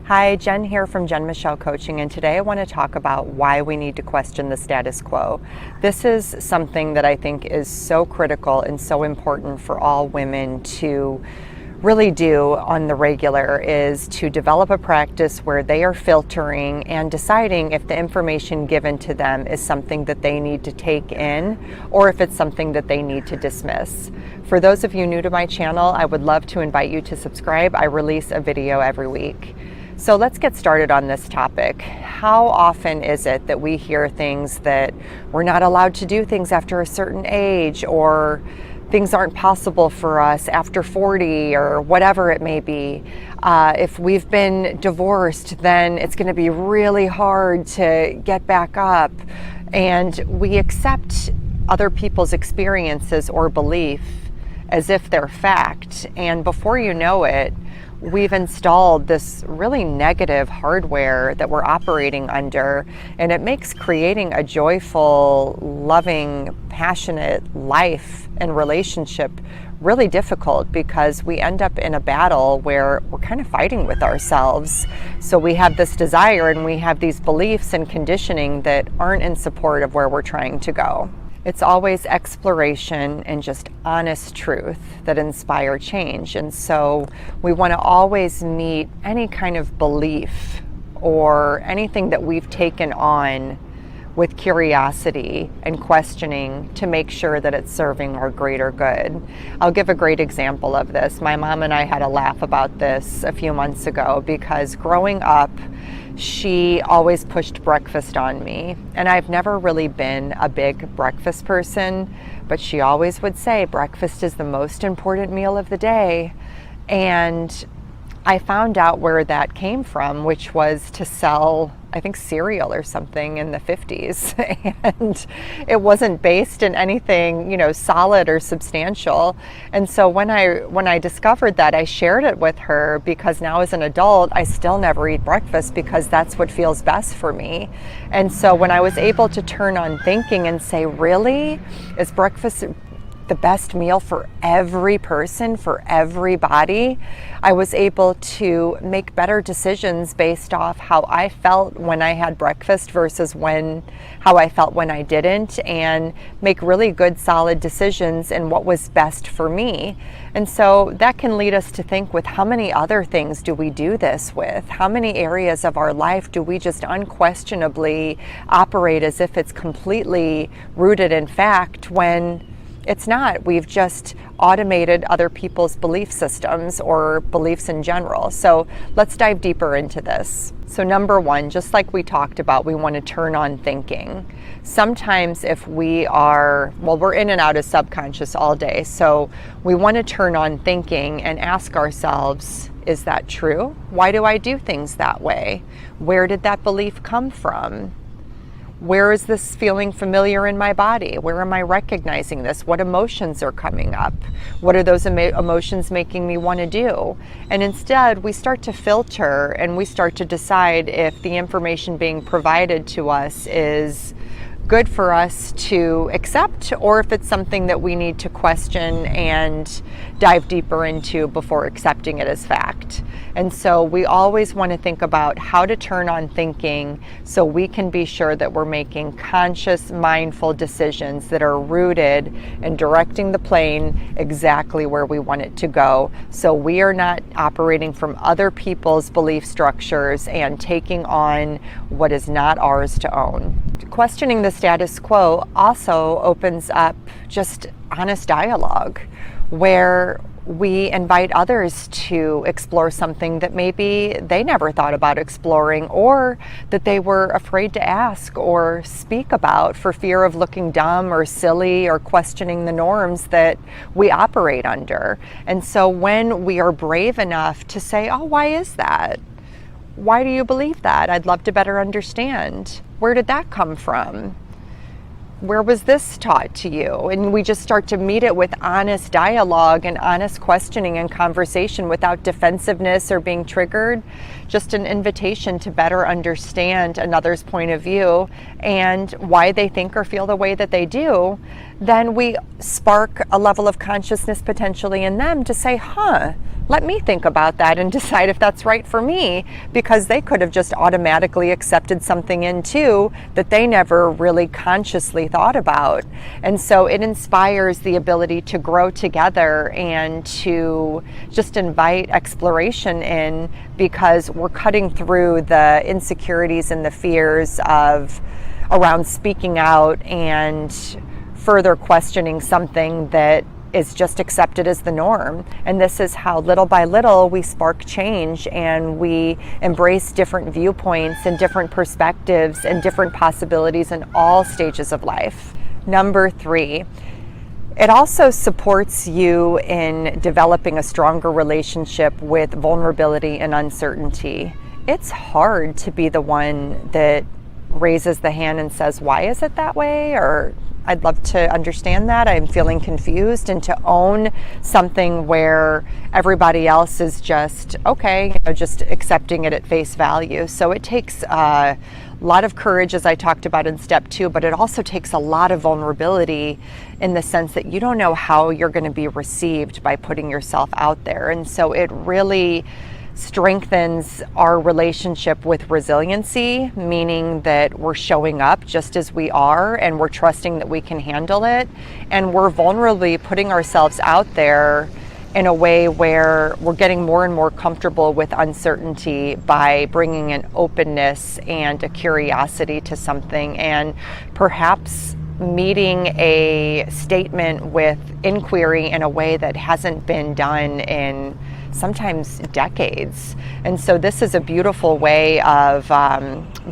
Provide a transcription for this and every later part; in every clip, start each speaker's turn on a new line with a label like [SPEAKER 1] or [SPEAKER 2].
[SPEAKER 1] Hi, Jen here from Jen Michelle Coaching, and today I want to talk about why we need to question the status quo. This is something that I think is so critical and so important for all women to really do on the regular, is to develop a practice where they are filtering and deciding if the information given to them is something that they need to take in or if it's something that they need to dismiss. For those of you new to my channel, I would love to invite you to subscribe. I release a video every week. So let's get started on this topic. How often is it that we hear things that we're not allowed to do things after a certain age, or things aren't possible for us after 40, or whatever it may be? If we've been divorced, then it's going to be really hard to get back up. And we accept other people's experiences or belief as if they're fact. And before you know it, we've installed this really negative hardware that we're operating under, and it makes creating a joyful, loving, passionate life and relationship really difficult, because we end up in a battle where we're kind of fighting with ourselves. So we have this desire and we have these beliefs and conditioning that aren't in support of where we're trying to go. It's always exploration and just honest truth that inspire change. And so we want to always meet any kind of belief or anything that we've taken on with curiosity and questioning to make sure that it's serving our greater good. I'll give a great example of this. My mom and I had a laugh about this a few months ago, because growing up, she always pushed breakfast on me. And I've never really been a big breakfast person, but she always would say, breakfast is the most important meal of the day. And I found out where that came from, which was to sell, I think, cereal or something in the 50s. And it wasn't based in anything, solid or substantial. And so when I discovered that, I shared it with her, because now as an adult, I still never eat breakfast because that's what feels best for me. And so when I was able to turn on thinking and say, really? Is breakfast the best meal for every person, for everybody? I was able to make better decisions based off how I felt when I had breakfast versus how I felt when I didn't, and make really good, solid decisions in what was best for me. And so that can lead us to think, with how many other things do we do this with? How many areas of our life do we just unquestionably operate as if it's completely rooted in fact, when it's not? We've just automated other people's belief systems or beliefs in general. So let's dive deeper into this. So number one, just like we talked about, we want to turn on thinking. Sometimes if we're in and out of subconscious all day. So we want to turn on thinking and ask ourselves, is that true? Why do I do things that way? Where did that belief come from? Where is this feeling familiar in my body? Where am I recognizing this? What emotions are coming up? What are those emotions making me want to do? And instead, we start to filter and we start to decide if the information being provided to us is good for us to accept, or if it's something that we need to question and dive deeper into before accepting it as fact. And so we always want to think about how to turn on thinking so we can be sure that we're making conscious, mindful decisions that are rooted in directing the plane exactly where we want it to go. So we are not operating from other people's belief structures and taking on what is not ours to own. Questioning the status quo also opens up just honest dialogue, where we invite others to explore something that maybe they never thought about exploring, or that they were afraid to ask or speak about for fear of looking dumb or silly or questioning the norms that we operate under. And so when we are brave enough to say, oh, why is that? Why do you believe that? I'd love to better understand. Where did that come from? Where was this taught to you? And we just start to meet it with honest dialogue and honest questioning and conversation without defensiveness or being triggered. Just an invitation to better understand another's point of view and why they think or feel the way that they do. Then we spark a level of consciousness potentially in them to say, let me think about that and decide if that's right for me, because they could have just automatically accepted something in too that they never really consciously thought about. And so it inspires the ability to grow together and to just invite exploration in, because we're cutting through the insecurities and the fears of around speaking out and further questioning something that is just accepted as the norm. And this is how little by little we spark change and we embrace different viewpoints and different perspectives and different possibilities in all stages of life. Number 3, it also supports you in developing a stronger relationship with vulnerability and uncertainty. It's hard to be the one that raises the hand and says, why is it that way? Or I'd love to understand that. I'm feeling confused, and to own something where everybody else is just, okay, just accepting it at face value. So it takes a lot of courage, as I talked about in step 2, but it also takes a lot of vulnerability in the sense that you don't know how you're going to be received by putting yourself out there. And so it really strengthens our relationship with resiliency, meaning that we're showing up just as we are and we're trusting that we can handle it, and we're vulnerably putting ourselves out there in a way where we're getting more and more comfortable with uncertainty by bringing an openness and a curiosity to something, and perhaps meeting a statement with inquiry in a way that hasn't been done in sometimes decades. And so this is a beautiful way of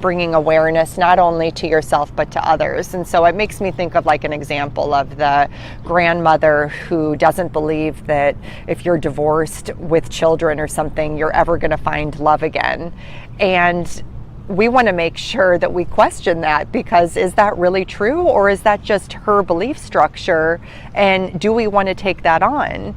[SPEAKER 1] bringing awareness not only to yourself but to others. And so it makes me think of like an example of the grandmother who doesn't believe that if you're divorced with children or something, you're ever going to find love again. And we want to make sure that we question that, because is that really true, or is that just her belief structure, and do we want to take that on?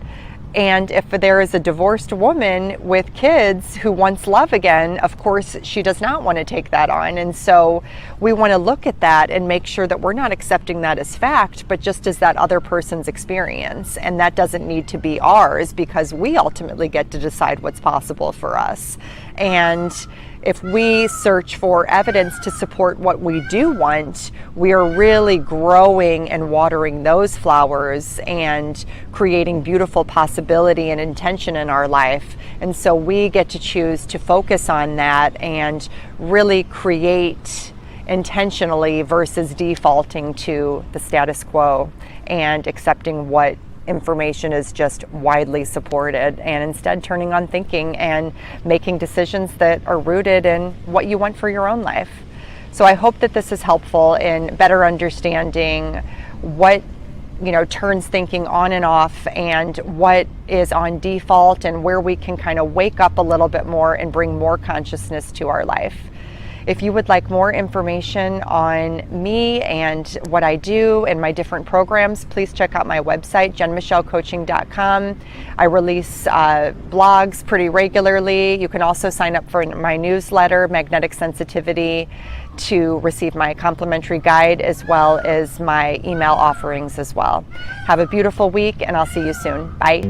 [SPEAKER 1] And if there is a divorced woman with kids who wants love again, of course, she does not want to take that on. And so we want to look at that and make sure that we're not accepting that as fact, but just as that other person's experience. And that doesn't need to be ours, because we ultimately get to decide what's possible for us. And if we search for evidence to support what we do want, we are really growing and watering those flowers and creating beautiful possibility and intention in our life. And so we get to choose to focus on that and really create intentionally versus defaulting to the status quo and accepting what information is just widely supported, and instead turning on thinking and making decisions that are rooted in what you want for your own life. So I hope that this is helpful in better understanding what turns thinking on and off, and what is on default, and where we can kind of wake up a little bit more and bring more consciousness to our life. If you would like more information on me and what I do and my different programs, please check out my website, jenmichellecoaching.com. I release blogs pretty regularly. You can also sign up for my newsletter, Magnetic Sensitivity, to receive my complimentary guide, as well as my email offerings as well. Have a beautiful week, and I'll see you soon. Bye.